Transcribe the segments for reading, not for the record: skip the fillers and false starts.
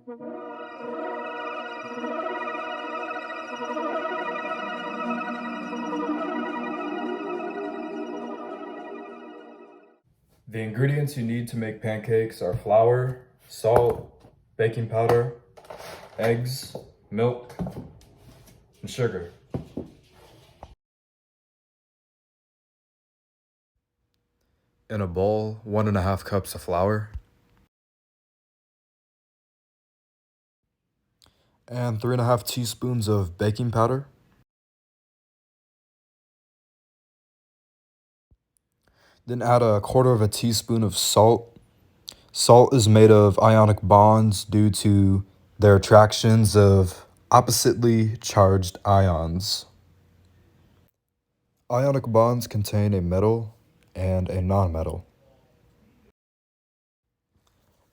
The ingredients you need to make pancakes are flour, salt, baking powder, eggs, milk, and sugar. In a bowl, 1.5 cups of flour and 3.5 teaspoons of baking powder. Then add 1/4 teaspoon of salt. Salt is made of ionic bonds due to their attractions of oppositely charged ions. Ionic bonds contain a metal and a nonmetal.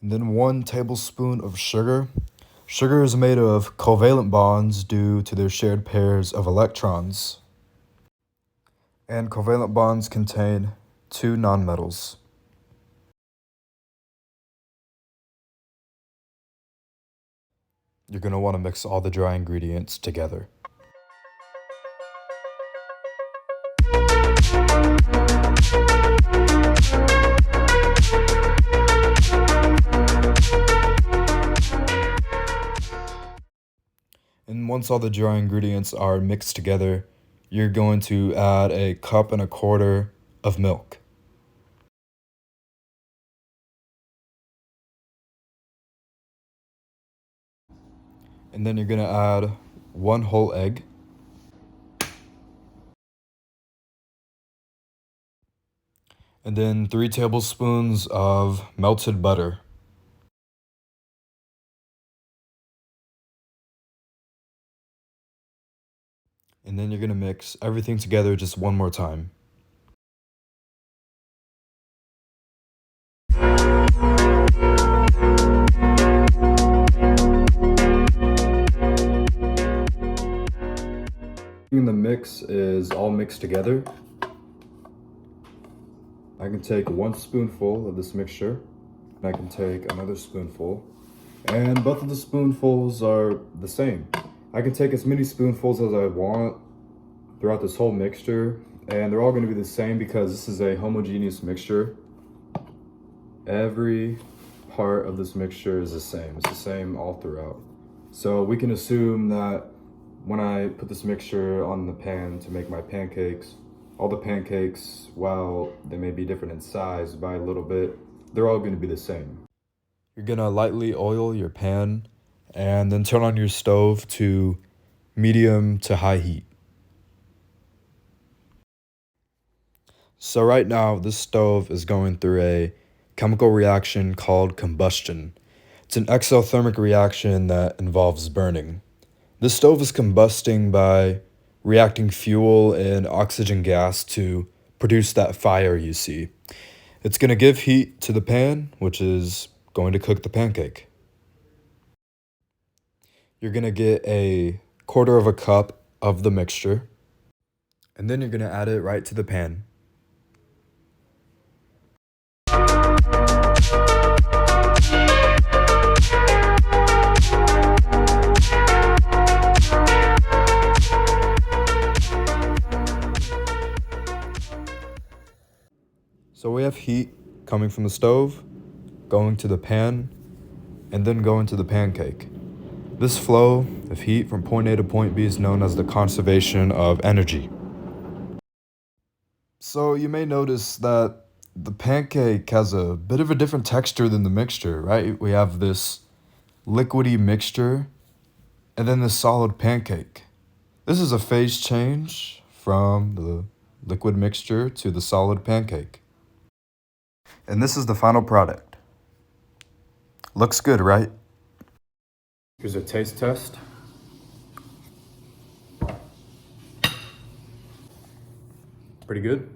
And then 1 tablespoon of sugar. Sugar is made of covalent bonds due to their shared pairs of electrons. And covalent bonds contain 2 nonmetals. You're going to want to mix all the dry ingredients together. And once all the dry ingredients are mixed together, you're going to add 1.25 cups of milk. And then you're going to add 1 whole egg. And then 3 tablespoons of melted butter. And then you're going to mix everything together just one more time. The mix is all mixed together. I can take 1 spoonful of this mixture, and I can take another spoonful, and both of the spoonfuls are the same. I can take as many spoonfuls as I want throughout this whole mixture, and they're all going to be the same because this is a homogeneous mixture. Every part of this mixture is the same. It's the same all throughout. So we can assume that when I put this mixture on the pan to make my pancakes, all the pancakes, while they may be different in size by a little bit, they're all going to be the same. You're going to lightly oil your pan and then turn on your stove to medium to high heat. So right now, this stove is going through a chemical reaction called combustion. It's an exothermic reaction that involves burning. This stove is combusting by reacting fuel and oxygen gas to produce that fire you see. It's going to give heat to the pan, which is going to cook the pancake. You're going to get 1/4 cup of the mixture, and then you're going to add it right to the pan. So we have heat coming from the stove, going to the pan, and then going to the pancake. This flow of heat from point A to point B is known as the conservation of energy. So you may notice that the pancake has a bit of a different texture than the mixture, right? We have this liquidy mixture and then the solid pancake. This is a phase change from the liquid mixture to the solid pancake. And this is the final product. Looks good, right? Here's a taste test. Pretty good.